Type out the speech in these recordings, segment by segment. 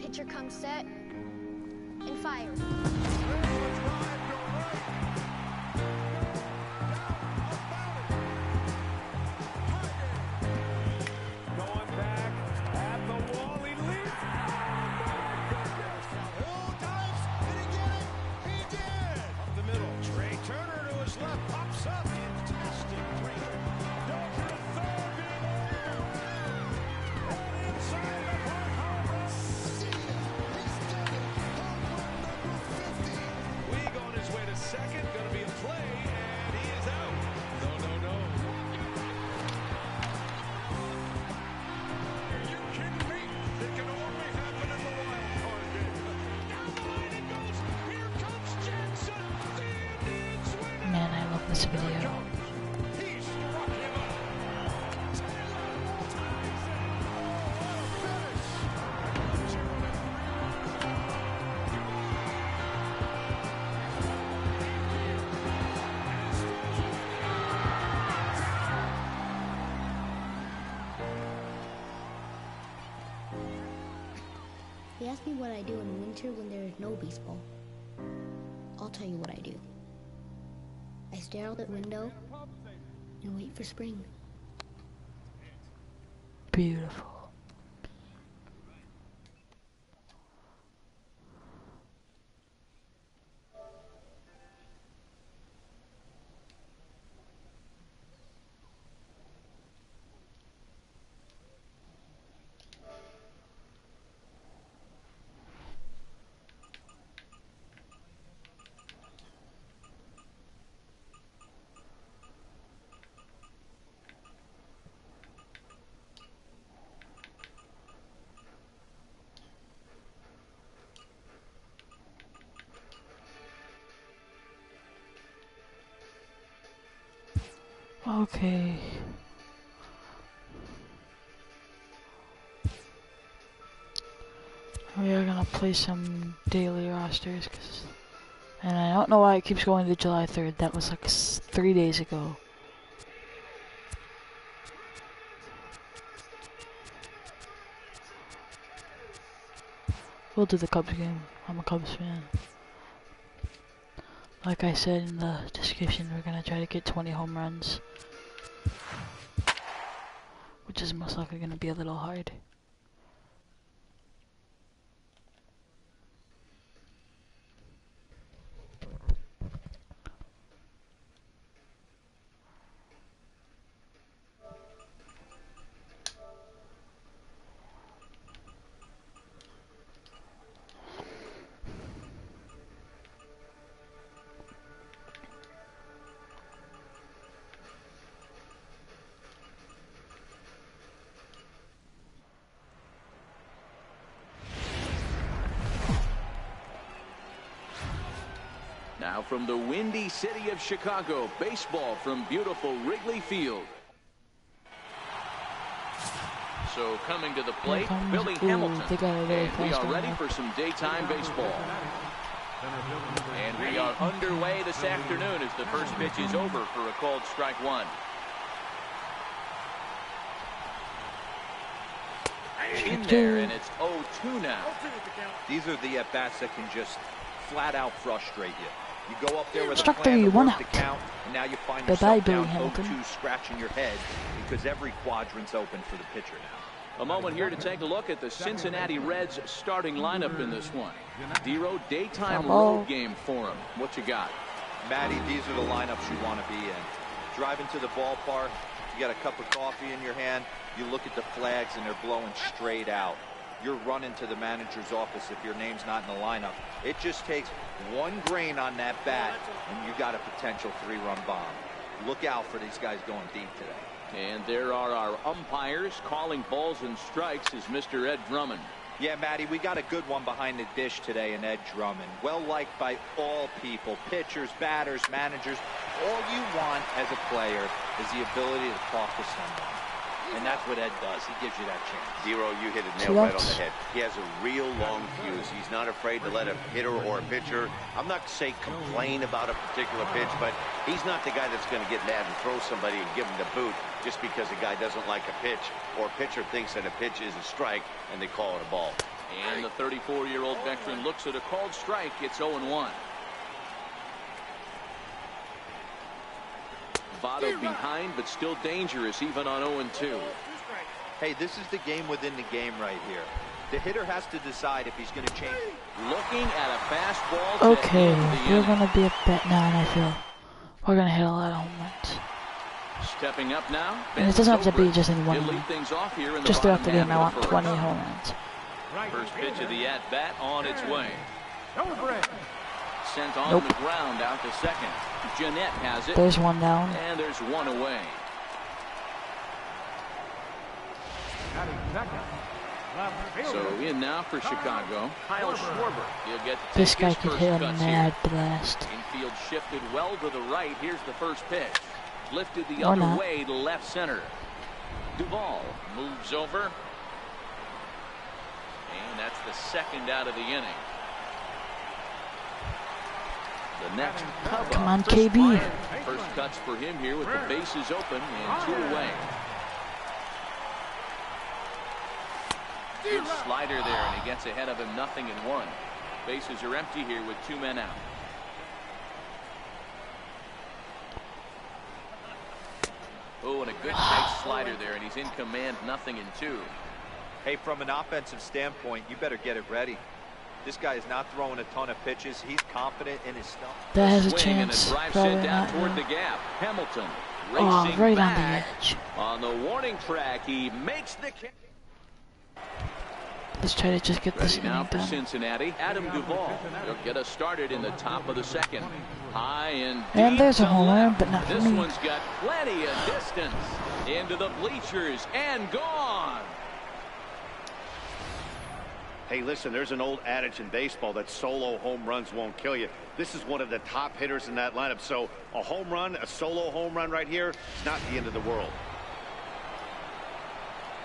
Pitcher comes set and fires. Man, I love this video. He asked me what I do in winter when there is no baseball. I'll tell you what I do. I stare out the window and wait for spring. Beautiful. Okay. We are gonna play some daily rosters, and I don't know why it keeps going to July 3rd. That was like 3 days ago. We'll do the Cubs game. I'm a Cubs fan. Like I said in the description, we're gonna try to get 20 home runs, which is most likely gonna be a little hard. Now from the windy city of Chicago, baseball from beautiful Wrigley Field. So coming to the plate, Billy Hamilton. And we are ready for some daytime baseball. And we are underway this afternoon as the first pitch is over for a called strike one. In there, and it's 0-2 now. These are the at-bats that can just flat out frustrate you. You go up there with Struck a plan to one work out. the count, and now you find Bye-bye, yourself Billy down Hamilton. 0-2 scratching your head because every quadrant's open for the pitcher now. A moment here to take a look at the Cincinnati Reds starting lineup in this one. Dero, daytime road game for him. What you got? Matty, these are the lineups you want to be in. Driving to the ballpark, you got a cup of coffee in your hand, you look at the flags and they're blowing straight out. You're running to the manager's office if your name's not in the lineup. It just takes one grain on that bat and you got a potential 3-run bomb. Look out for these guys going deep today. And there are our umpires calling balls and strikes is Mr. Ed Drummond. Yeah, Matty, we got a good one behind the dish today in Ed Drummond. Well liked by all people, pitchers, batters, managers. All you want as a player is the ability to talk to someone. And that's what Ed does. He gives you that chance. Dero, you hit it nail right on the head. He has a real long fuse. He's not afraid to let a hitter or a pitcher, I'm not to say complain about a particular pitch, but he's not the guy that's going to get mad and throw somebody and give him the boot just because a guy doesn't like a pitch or a pitcher thinks that a pitch is a strike and they call it a ball. And the 34-year-old veteran looks at a called strike. It's 0-1. Votto behind, but still dangerous even on 0-2. Hey, this is the game within the game right here. The hitter has to decide if he's going to change. Looking at a fastball. Okay, we're going to be a bet now, and I feel we're going to hit a lot of home runs. Stepping up now. And it doesn't have to be just in one lead things off here in the just throughout the game, I want 20 home runs. First pitch of the at-bat on its way. Sent on the ground out to second. Jeanette has it. There's one down. And there's one away. So in now for Chicago, Kyle Schwarber. He'll get to this guy could hit a mad blast. Infield shifted well to the right. Here's the first pitch. Lifted the other way to left center. Duvall moves over. And that's the second out of the inning. The next cover. Come on, KB. First cuts for him here with the bases open and 2 away. Good slider there, and he gets ahead of him 0-1. Bases are empty here with 2 men out. Oh, and a good tight slider there, and he's in command 0-2. Hey, from an offensive standpoint, you better get it ready. This guy is not throwing a ton of pitches. He's confident in his stuff. That has a chance. And a drive sent down toward the gap. Hamilton racing right on the edge. On the warning track, he makes the catch. Let's try to just get this inning now for done. Cincinnati. Adam Duvall. He'll get us started in the top of the second. High and deep. And there's a home run, but not for this me. One's got plenty of distance into the bleachers and gone. Hey, listen, there's an old adage in baseball that solo home runs won't kill you. This is one of the top hitters in that lineup. So a home run, a solo home run right here, it's not the end of the world.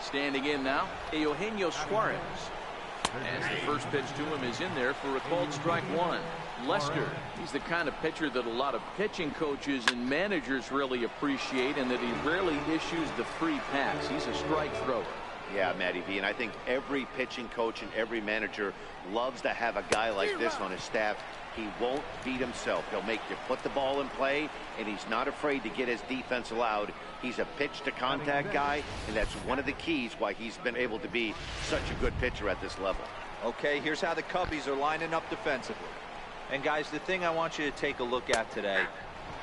Standing in now, Eugenio Suarez. As the first pitch to him is in there for a called strike 1. Lester, he's the kind of pitcher that a lot of pitching coaches and managers really appreciate, and that he rarely issues the free pass. He's a strike thrower. Yeah, Matty V, and I think every pitching coach and every manager loves to have a guy like this on his staff. He won't beat himself. He'll make you put the ball in play, and he's not afraid to get his defense allowed. He's a pitch-to-contact guy, and that's one of the keys why he's been able to be such a good pitcher at this level. Okay, here's how the Cubbies are lining up defensively. And, guys, the thing I want you to take a look at today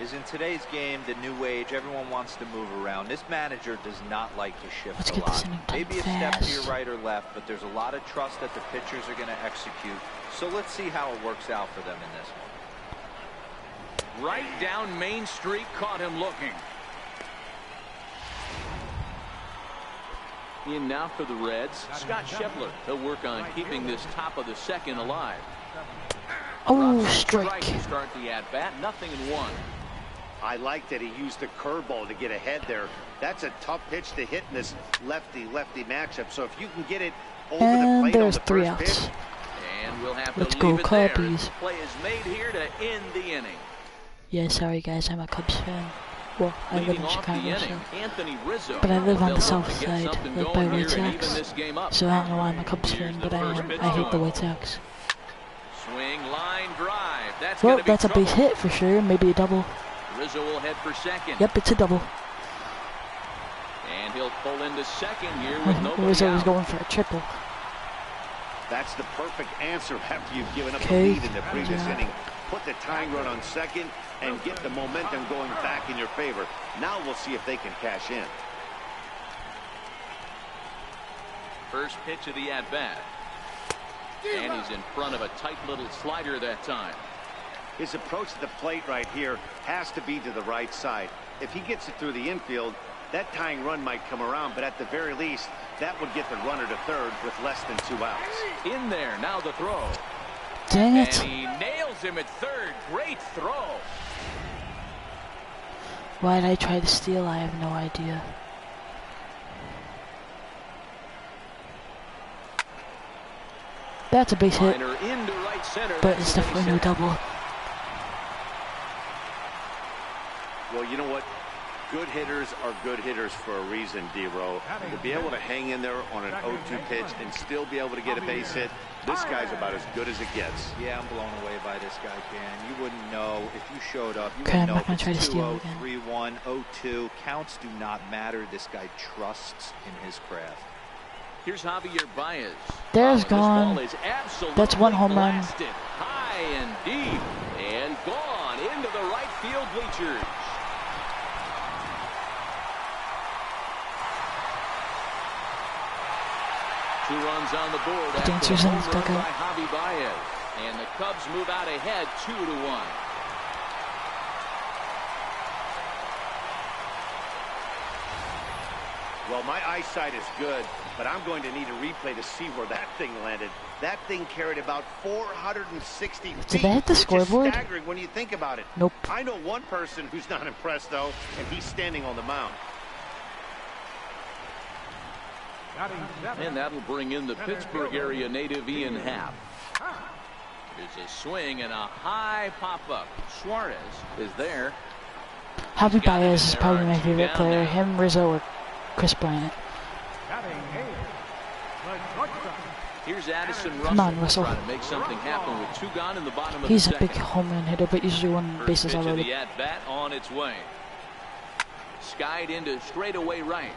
is in today's game, the new age, everyone wants to move around. This manager does not like to shift a lot. Maybe a step to your right or left, but there's a lot of trust that the pitchers are going to execute. So let's see how it works out for them in this one. Right down Main Street, caught him looking. In now for the Reds, Scott Schebler. He'll work on keeping this top of the second alive. Oh, strike. To start the at-bat, 0-1. I like that he used the curveball to get ahead there. That's a tough pitch to hit in this lefty-lefty matchup. So if you can get it over the plate on the first pitch. And we'll have Let's to go leave it Cubbies. there. Play is made here to end the inning. Yeah, sorry guys, I'm a Cubs fan. Well, I live in Chicago, so. Anthony Rizzo. But I live on the south side, like by White Sox. So I don't know why I'm a Cubs fan, but I am. I hate the White Sox. Swing, line, drive. That's well, that's a base hit for sure. Maybe a double. Rizzo will head for second. Yep, it's a double. And he'll pull into second here with nobody Rizzo out. was going for a triple. That's the perfect answer after you've given up the lead in the previous inning. Put the tying run on second and get the momentum going back in your favor. Now we'll see if they can cash in. First pitch of the at-bat. And he's in front of a tight little slider that time. His approach to the plate right here has to be to the right side. If he gets it through the infield, that tying run might come around, but at the very least, that would get the runner to third with less than 2 outs. In there, now the throw. Dang it. And he nails him at third. Great throw. Why did I try to steal? I have no idea. That's a base hit, Into right center. but it's definitely no double. Well, you know what? good hitters are good hitters for a reason, D-Row. To be able to hang in there on an 0-2 pitch and still be able to get a base hit, this guy's about as good as it gets. Yeah, I'm blown away by this guy, Ken. You wouldn't know if you showed up. You Okay, I'm wouldn't know not gonna if try to it's steal 2-0, again. 3-1, 0-2. Counts do not matter. This guy trusts in his craft. Here's Javier Baez. There's This gone. ball is absolutely That's one home run. blasted high and deep and gone into the right field bleachers. Two runs on the board after a Dancers in home the run dugout. by Javi Baez. And the Cubs move out ahead 2-1. Well, my eyesight is good, but I'm going to need a replay to see where that thing landed. That thing carried about 460 feet. Did they hit the which is scoreboard? staggering when you think about it. Nope. I know one person who's not impressed, though, and he's standing on the mound. And that'll bring in the Pittsburgh area native Ian Happ. There's a swing and a high pop-up. Suarez is there. Javi Baez is probably my favorite player. Him, Rizzo, or Chris Bryant. Here's Addison Russell. Come on, Russell. Trying to make something happen with two gone in the bottom of He's the a big second. home run hitter, but usually when First bases pitch are of loaded. the at-bat on its way. Skied into straightaway right.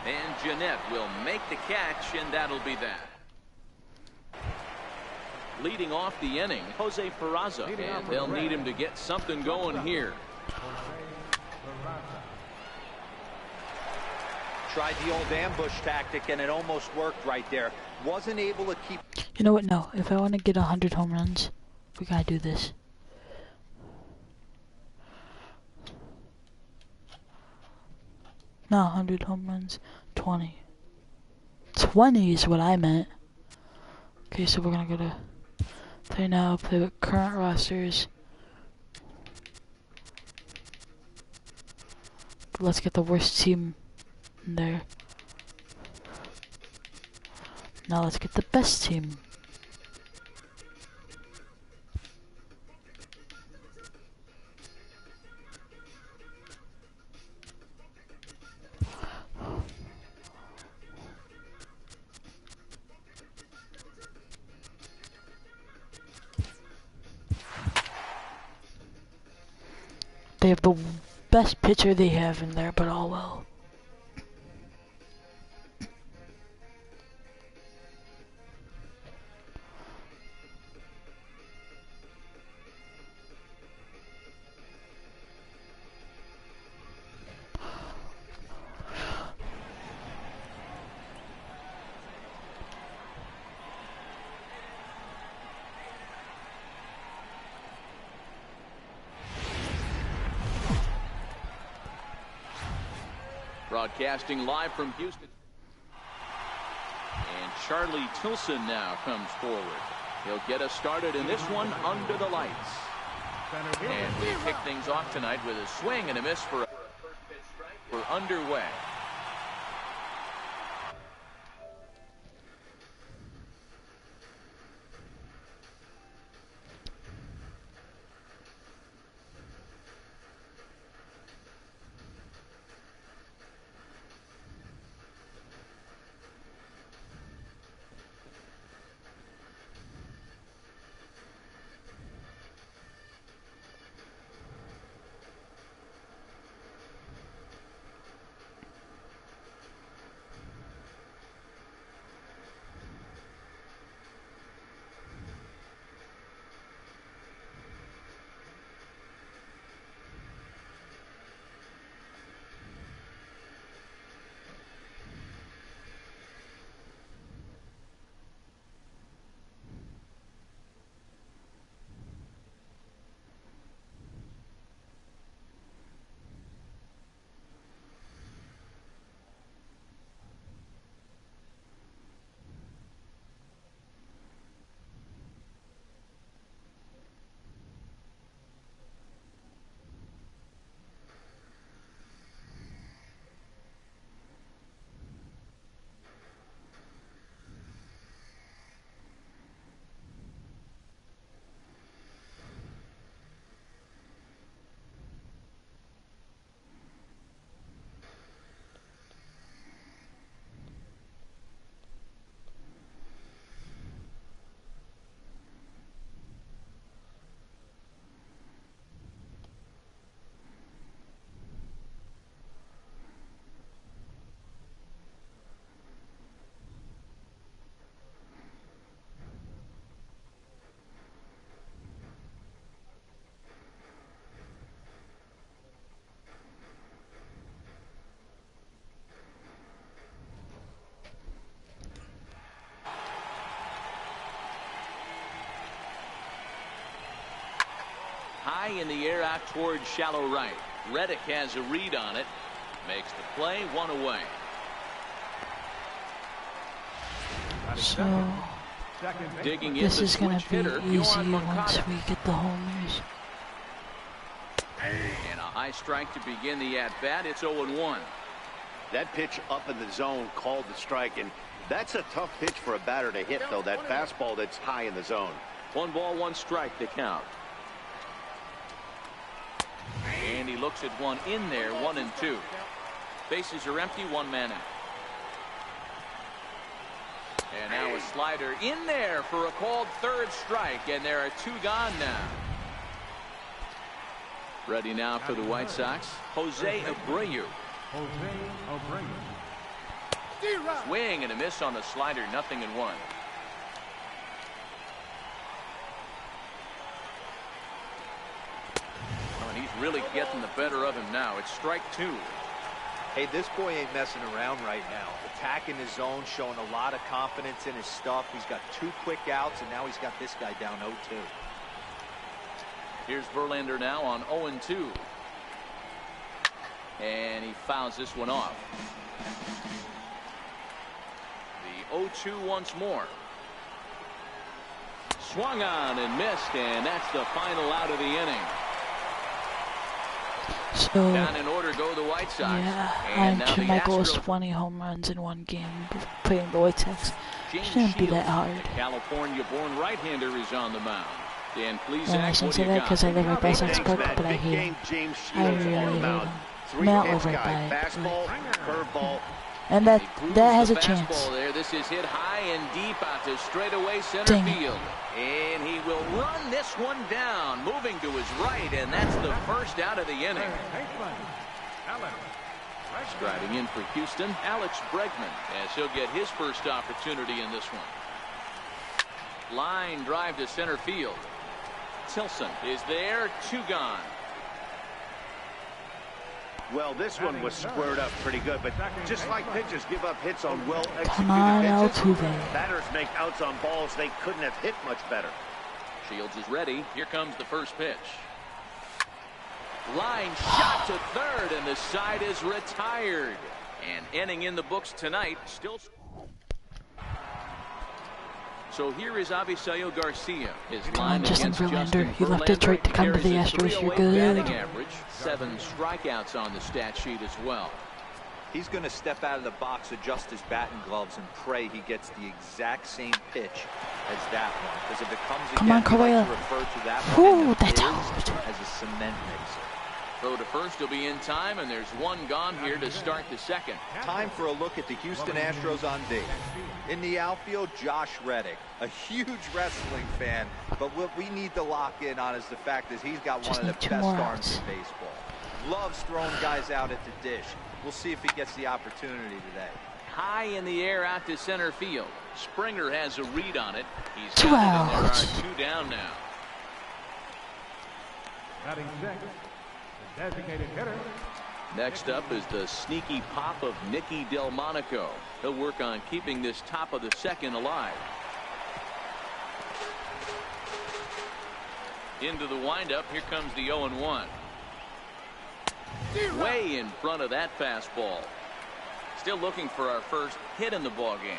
And Jeanette will make the catch, and that'll be that. Leading off the inning, Jose Peraza, and they'll need him to get something going here. Tried the old ambush tactic, and it almost worked right there. Wasn't able to keep. You know what? No. If I want to get 100 home runs, we gotta do this. Not 100 home runs. 20. 20 is what I meant. Okay, so we're gonna go to play now. Play with current rosters. Let's get the worst team in there. Now let's get the best team. They have the best pitcher they have in there, but all well. Broadcasting live from Houston. And Charlie Tilson now comes forward. He'll get us started in this one under the lights. And we kick things off tonight with a swing and a miss for a first pitch strike. We're underway. high in the air out towards shallow right. Reddick has a read on it. Makes the play, 1 away. So Digging in this the is going switch to hitter, be easy Yohan once Moncada. we get the homers. And a high strike to begin the at-bat. It's 0-1. That pitch up in the zone called the strike, and that's a tough pitch for a batter to hit, though, that fastball that's high in the zone. 1 ball, 1 strike to count. And he looks at one in there, 1-2. Bases are empty, 1 man out. And now a slider in there for a called 3rd strike, and there are 2 gone now. Ready now for the White Sox, Jose Abreu. Swing and a miss on the slider, 0-1. Oh, and he's really getting the better of him now. It's strike 2. Hey, this boy ain't messing around right now. Attacking his zone, showing a lot of confidence in his stuff. He's got 2 quick outs, and now he's got this guy down 0-2. Here's Verlander now on 0-2. And he fouls this one off. The 0-2 once more. Swung on and missed, and that's the final out of the inning. So Down in order go the White Sox. yeah, And now and the my goal is Astros. 20 home runs in 1 game playing the White Sox. James Shouldn't be that Shields, hard. the California-born right-hander, is on the mound. Dan Plesac, Yeah, I shouldn't what do say you that got? because I live at Best Thanks, Park, Matt. but I Big hate game, him. James I Shields really on the hate mound. him. 3 Not pitch over guy, by it. fastball, curveball. And that He proves has the a chance. fastball there. This is hit high and deep out to straightaway center Dang it. field. And he will run this one down, moving to his right, and that's the first out of the inning. Striding in for Houston, Alex Bregman, as he'll get his first opportunity in this one. Line drive to center field. Tilson is there, 2 gone. Well, this one was squared up pretty good, but just like pitchers give up hits on well-executed Come on, pitches, Altuve. batters make outs on balls they couldn't have hit much better. Shields is ready. Here comes the first pitch. Line shot to third, and the side is retired. And inning in the books tonight. Still. So here is Avisail Garcia. His line Justin against Justin Verlander. He left Detroit to come to the carries a Astros. You're 308 good. batting average, 7 strikeouts on the stat sheet as well. He's going to step out of the box, adjust his batting gloves, and pray he gets the exact same pitch as that one. Because if it comes Come on, again, we Correa. like to refer to that Whew, one in the that's biz out. as a cement mixer. Throw to first will be in time, and there's 1 gone here to start the second. Time for a look at the Houston Astros on D. In the outfield, Josh Reddick, a huge wrestling fan, but what we need to lock in on is the fact that he's got Just one of need the 2 best more arms outs. in baseball. Loves throwing guys out at the dish. We'll see if he gets the opportunity today. High in the air out to center field. Springer has a read on it. He's 2 got it, and there outs. are 2 down now. Batting sixth, the designated hitter. Next up is the sneaky pop of Nicky Delmonico. He'll work on keeping this top of the second alive. Into the windup. Here comes the 0-1. Way in front of that fastball. Still looking for our first hit in the ball game.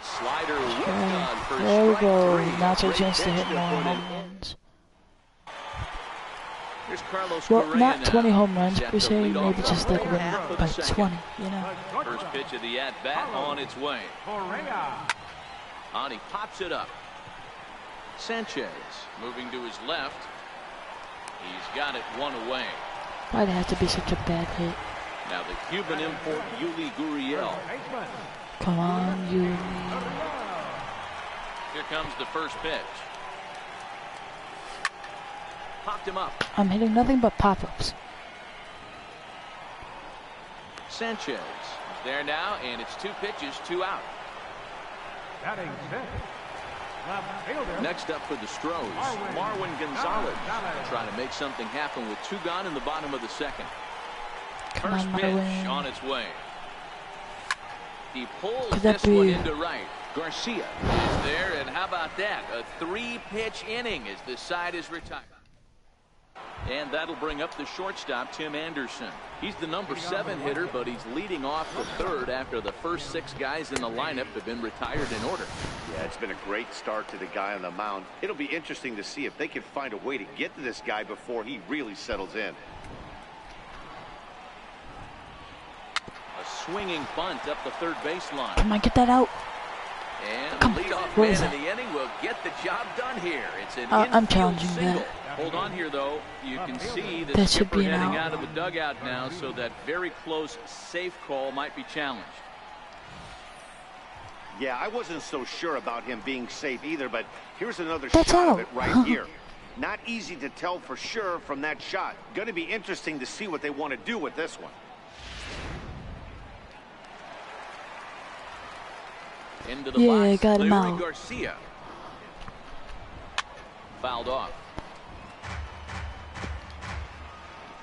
Slider whipped on for There we strike go. 3. Now it's our Great chance to pitch hit more put in. home runs. Here's Carlos Well, Correa not now. 20 home runs Set per to se, lead off maybe the just like lower win half of by the second. 20, you know. First pitch of the at-bat on its way. Correa. On he pops it up. Sanchez moving to his left. He's got it 1 away. Why'd it have to be such a bad hit? Now the Cuban import Yuli Gurriel. Baseman. Come on, you. Here comes the first pitch. Popped him up. I'm hitting nothing but pop-ups. Sanchez is there now, and it's 2 pitches, 2 out. Batting sixth, left fielder. Next up for the Stros, Marwin Gonzalez. Trying to make something happen with 2 gone in the bottom of the second. Come First on, pitch Marwin. on its way. He pulls Could that this one be into right. Garcia is there, and how about that? A 3-pitch inning as the side is retired. And that'll bring up the shortstop, Tim Anderson. He's the number 7 hitter, but he's leading off the 3rd after the first 6 guys in the lineup have been retired in order. Yeah, it's been a great start to the guy on the mound. It'll be interesting to see if they can find a way to get to this guy before he really settles in. A swinging bunt up the 3rd baseline. Come on, get that out. And Come the leadoff on. man in the inning will get the job done here. It's an I'm infield challenging single. that. Hold on here, though. You can see the That should skipper be an heading out. out of the dugout now, so that very close safe call might be challenged. Yeah, I wasn't so sure about him being safe either, but here's another That's shot out. of it right here. Not easy to tell for sure from that shot. Going to be interesting to see what they want to do with this one. Into the Yeah, box, got him Larry out. Garcia. Fouled off.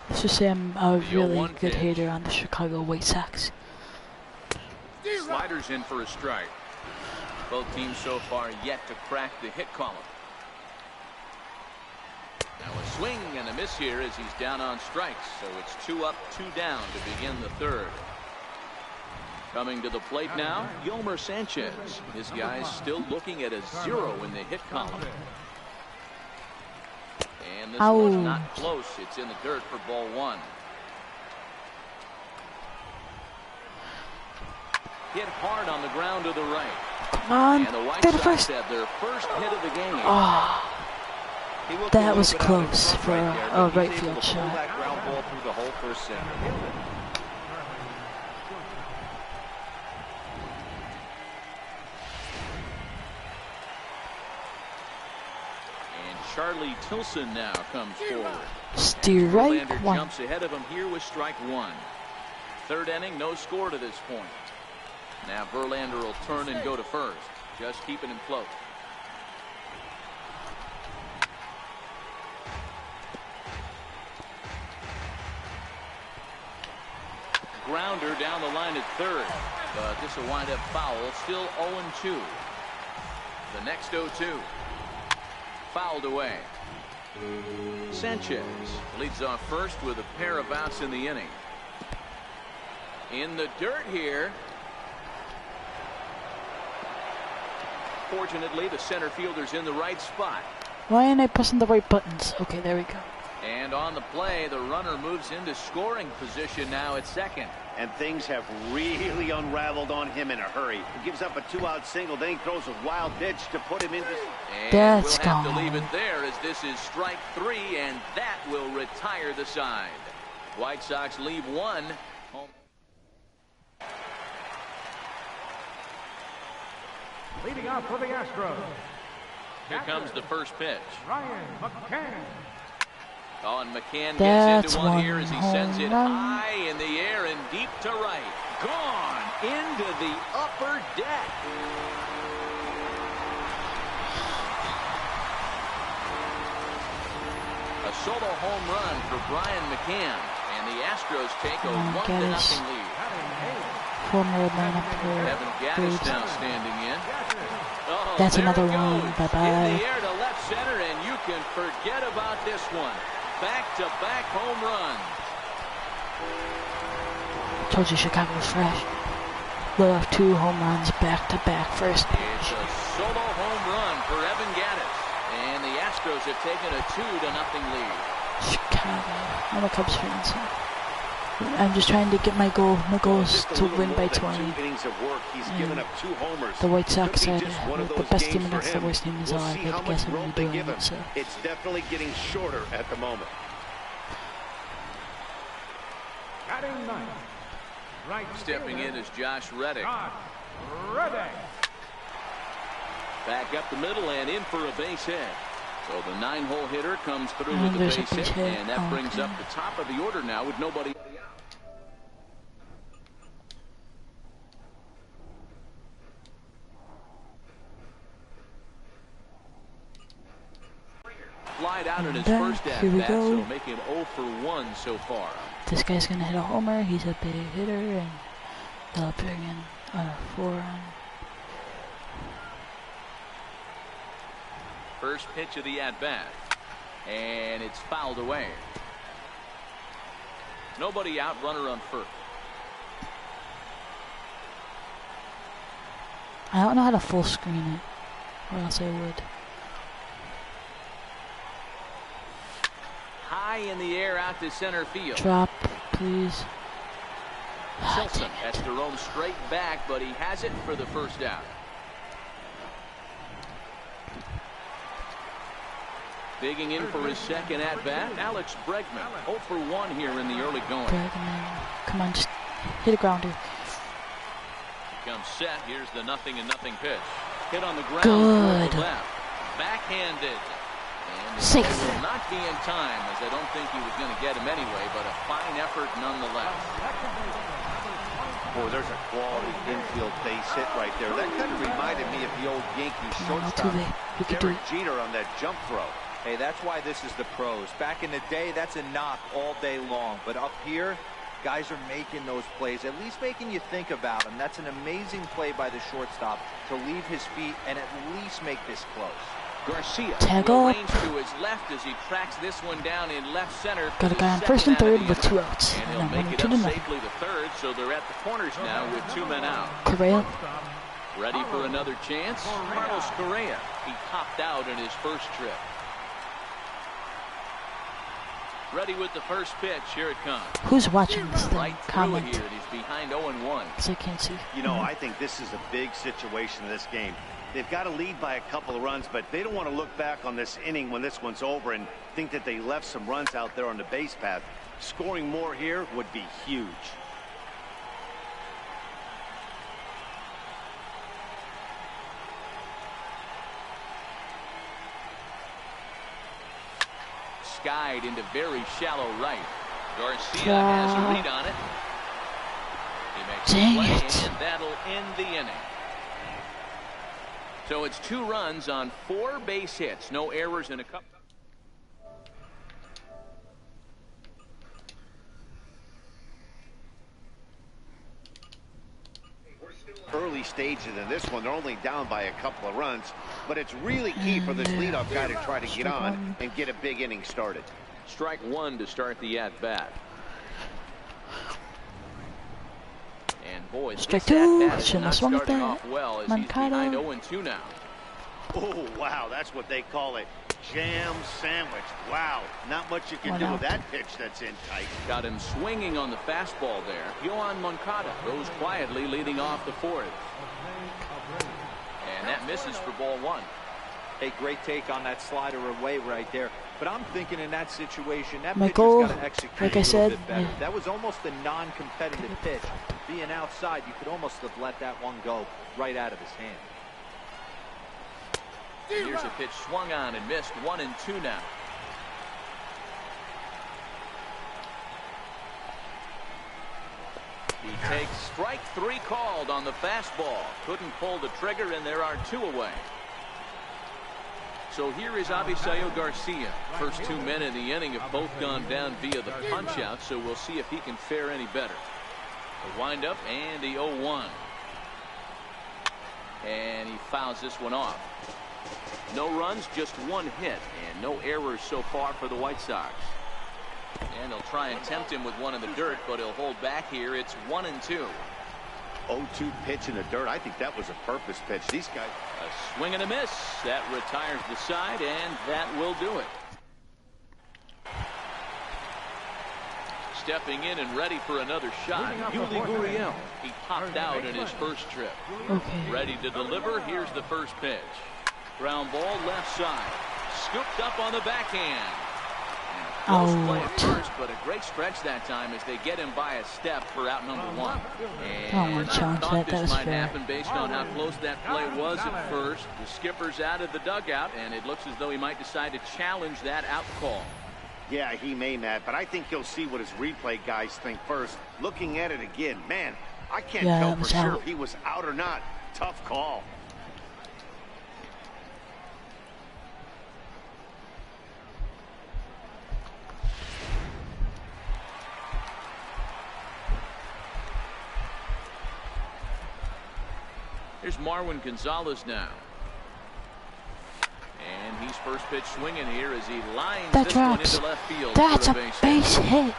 Let's just say I'm a The really 0-1 good pitch. hater on the Chicago White Sox. Sliders in for a strike. Both teams so far yet to crack the hit column. Now a swing and a miss here as he's down on strikes. So it's 2 up, 2 down to begin the 3rd. Coming to the plate now, Yolmer Sanchez. This guy's still looking at a 0 in the hit column. And this one's not Ouch. close. It's in the dirt for ball 1. Hit hard on the ground to the right. Come on, And the White get it Sox first. have their first hit of the game. Oh, He looked a that little was bit out in close front for right there, a but he's right able field to pull shot. that ground ball through the whole first inning. And Charlie Tilson now comes forward. Steer right Verlander one. jumps ahead of him here with strike 1. 3rd inning, no score to this point. Now Verlander will turn and go to first, just keeping him close. Grounder down the line at 3rd, but this will wind up foul. Still 0-2. The next 0-2. Fouled away. Sanchez leads off first with a pair of outs in the inning. In the dirt here. Fortunately, the center fielder's in the right spot. Why ain't I pressing the right buttons? Okay, there we go. And on the play, the runner moves into scoring position now at 2nd. And things have really unraveled on him in a hurry. He gives up a 2-out single, then he throws a wild pitch to put him into... And That's we'll have to gone. leave it there as this is strike 3, and that will retire the side. White Sox leave 1. Home. Leading off for the Astros, Here comes the first pitch. Ryan McCann. Oh, and McCann That's gets into one one here as he home sends it run. high in the air and deep to right. Gone into the upper deck. A solo home run for Brian McCann, and the Astros take a Oh, 1-0 gosh. lead. Former lineup Evan for Gattis Braves. now standing in. Oh, That's there another it one. goes. Bye-bye. In the air to left center, and you can forget about this one. Back-to-back home run. Told you Chicago was fresh. Let off 2 home runs back to back first It's pitch. a solo home run for Evan Gattis, and the Astros have taken a 2-0 lead. Chicago. I'm a Cubs fan, so I'm just trying to get my goal. My goal is Just a to little win more by than 20. 2 innings of work. He's given up 2 homers. The White Sox Could be had just one of the those best team games for against the him. worst team is We'll all I see could how guess much I'm rope they doing give him. it, so. It's definitely getting shorter at the moment. Batting 9th. Right Stepping in is Josh Reddick. Josh Reddick. Back up the middle and in for a base hit. So the 9-hole hitter comes through And with the there's a base base hit, hit. and that brings Okay. up the top of the order now with nobody out. Flied out in his And, first here we at-bat, go. so make him 0 for 1 so far. This guy's gonna hit a homer. He's a big hitter, and they'll bring in a 4 run. First pitch of the at-bat. And it's fouled away. Nobody out, runner on first. I don't know how to full screen it, or else I would. High in the air out to center field. Drop, please. Chilson has to roam straight back, but he has it for the first out. Digging in for his second at-bat, Alex Bregman. 0 for 1 here in the early going. Bregman. Come on, just hit a grounder. Comes set. Here's the 0-0 pitch. Hit on the ground. Good. To the left. Backhanded. And the Safe. will not be in time, as I don't think he was going to get him anyway, but a fine effort nonetheless. Boy, there's a quality infield base hit right there. That kind of reminded me of the old Yankees shortstop, Derek Jeter, on that jump throw. Hey, that's why this is the pros. Back in the day, that's a knock all day long. But up here, guys are making those plays, at least making you think about them. That's an amazing play by the shortstop to leave his feet and at least make this close. Garcia Tag will up. range to his left as he tracks this one down in left center. Got a for guy the on first second and out of third the with 2 inning. outs. And And he'll I'm make running it to up the ninth. safely to third, so they're at the corners now with 2 men out. Correa. Ready for another chance? Carlos Correa. He topped out in his first trip. Ready with the first pitch. Here it comes. Who's watching this thing? Right through Comment. here, and he's behind 0-1. Because I can't see. You know, I think this is a big situation in this game. They've got to lead by a couple of runs, but they don't want to look back on this inning when this one's over and think that they left some runs out there on the base path. Scoring more here would be huge. Skied into very shallow right. Garcia has a read on it. He makes Dang a play, it. and that'll end the inning. So it's 2 runs on 4 base hits. No errors in a couple. Early stages in this one, they're only down by a couple of runs, but it's really key for this leadoff guy to try to get on and get a big inning started. Strike 1 to start the at-bat. And boy, Strike this 2. at-bat is Shouldn't not have swung at starting that. off well as Moncada. he's behind 0-2 now. Oh, wow, that's what they call it. Jam sandwich. Wow, not much you can One do out. with that pitch that's in tight. Got him swinging on the fastball there. Yohan Moncada goes quietly leading off the 4th. And that misses for ball 1. A great take on that slider away right there. But I'm thinking in that situation, that Michael, pitcher's got to execute like a I little said, bit better. yeah. That was almost a non-competitive pitch. Being outside, you could almost have let that one go right out of his hand. Here's a pitch swung on and missed. 1-2 now. He takes strike 3 called on the fastball. Couldn't pull the trigger, and there are 2 away. So here is Avisaíl Garcia. First 2 men in the inning have both gone down via the punch-out, so we'll see if he can fare any better. A wind-up and the 0-1. And he fouls this one off. No runs, just 1 hit, and no errors so far for the White Sox. And they'll try and tempt him with one in the dirt, but he'll hold back here. It's 1-2. 0-2 pitch in the dirt. I think that was a purpose pitch. These guys. A swing and a miss. That retires the side, and that will do it. Stepping in and ready for another shot, Yuli Gurriel. He popped out in his first trip. Okay. Ready to deliver. Here's the first pitch. Ground ball left side. Scooped up on the backhand. Close play at first, but a great stretch that time as they get him by a step for out number 1. And I challenge thought that. That this was might fair. happen based on how close that play was at first. The skipper's out of the dugout, and it looks as though he might decide to challenge that out call. Yeah, he may, Matt, but I think he'll see what his replay guys think first. Looking at it again, man, I can't Yeah, tell that for was sure out. if he was out or not. Tough call. Here's Marwin Gonzalez now. And he His first pitch swinging here as he lines That this one drops. into left field. That's for a base hit.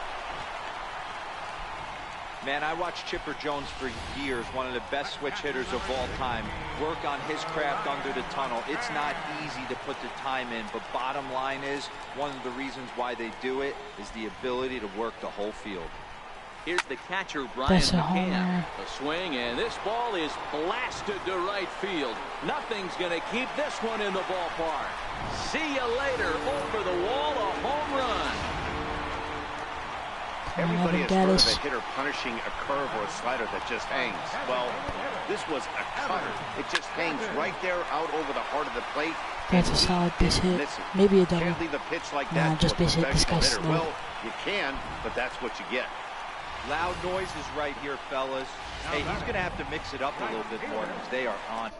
Man, I watched Chipper Jones for years, one of the best switch hitters of all time. Work on his craft under the tunnel. It's not easy to put the time in, but bottom line is, one of the reasons why they do it is the ability to work the whole field. Here's the catcher, Brian That's a McCann. homer. A swing, and this ball is blasted to right field. Nothing's going to keep this one in the ballpark. See you later. Over the wall, a home run. Everybody has heard of a hitter punishing a curve or a slider that just hangs. Well, this was a cutter. It just hangs right there out over the heart of the plate. That's a solid base hit. Maybe a double. Can't leave a pitch like Nah, that just to a base hit. This guy's professional slow. hitter. Well, you can, but that's what you get. Loud noises right here, fellas. Hey, he's going to have to mix it up a little bit more because they are on.